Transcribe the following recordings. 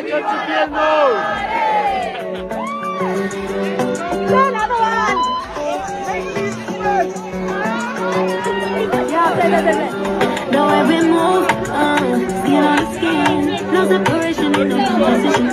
Another one. Know every move, skin on skin. No separation, no conversation.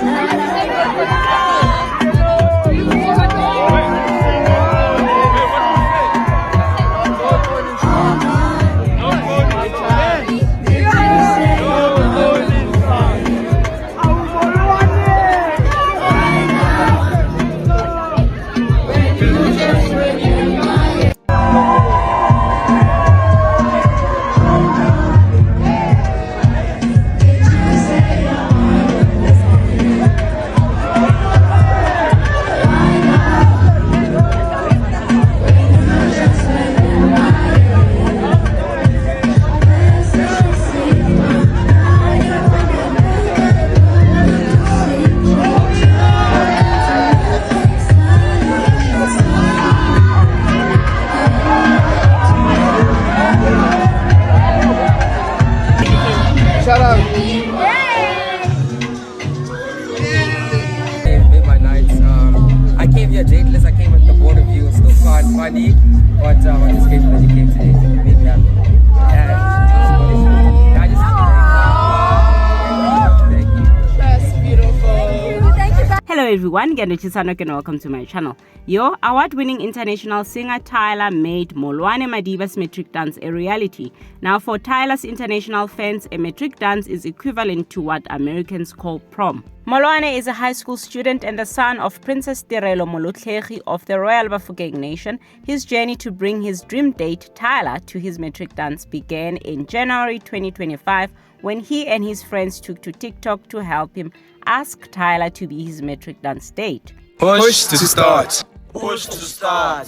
Shout out. With my nights, I came here dateless. I came with the board of you. Still quite funny, but I'm just grateful that you came today. Made me happy. And I just thank you. That's beautiful. Hello everyone, Ngendochisano and welcome to my channel. Your award-winning international singer Tyla made Molwane Madiba's metric dance a reality. Now for Tyla's international fans, a metric dance is equivalent to what Americans call prom. Molwane is a high school student and the son of Princess Tirelo Molotlegi of the Royal Bafokeng Nation. His journey to bring his dream date Tyla to his metric dance began in January 2025 when he and his friends took to TikTok to help him ask Tyla to be his metric dance date. Push to start. Push to start.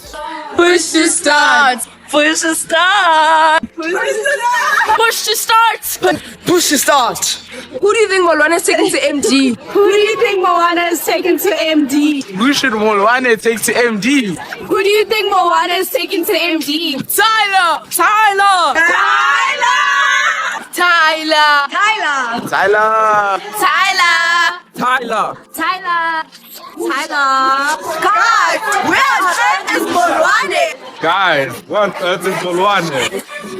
Push to start. Push to start. Push to start. Push to start. Who do you think Molwane is taking to MD? Who do you think Molwane is taking to MD? Who should Molwane take to MD? Who do you think Molwane is taking to MD? Tyla. Tyla. Tyla. Tyler. Tyla. Tyla. Tyla. Tyla. God, where on earth is Molwane? Guys, what on earth is Molwane?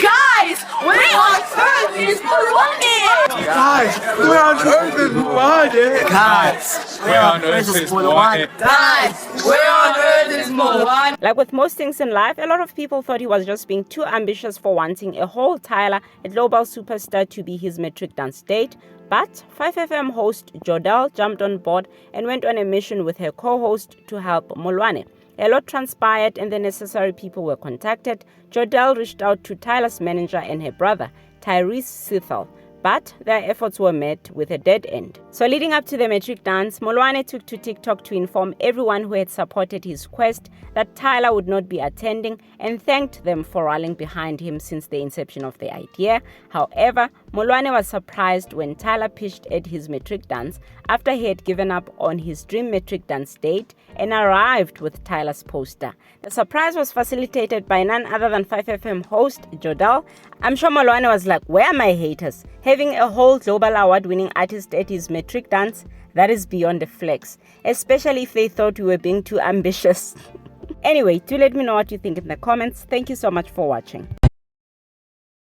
Guys, where on earth is Molwane? Guys, where on earth is Molwane? Guys. Where on earth is Molwane? Guys, where on earth is Molwane? Like with most things in life, a lot of people thought he was just being too ambitious for wanting a whole Tyla, a global superstar, to be his metric dance date. But 5FM host Jodelle jumped on board and went on a mission with her co-host to help Molwane. A lot transpired and the necessary people were contacted. Jodelle reached out to Tyla's manager and her brother, Tyrese Sithel, but their efforts were met with a dead end. So leading up to the metric dance, Molwane took to TikTok to inform everyone who had supported his quest that Tyla would not be attending and thanked them for rallying behind him since the inception of the idea. However, Molwane was surprised when Tyla pitched at his metric dance after he had given up on his dream metric dance date and arrived with Tyla's poster. The surprise was facilitated by none other than 5FM host Jodelle. I'm sure Molwane was like, where are my haters? Having a whole global award-winning artist at his metric dance, that is beyond a flex, especially if they thought we were being too ambitious. Anyway, do let me know what you think in the comments. Thank you so much for watching.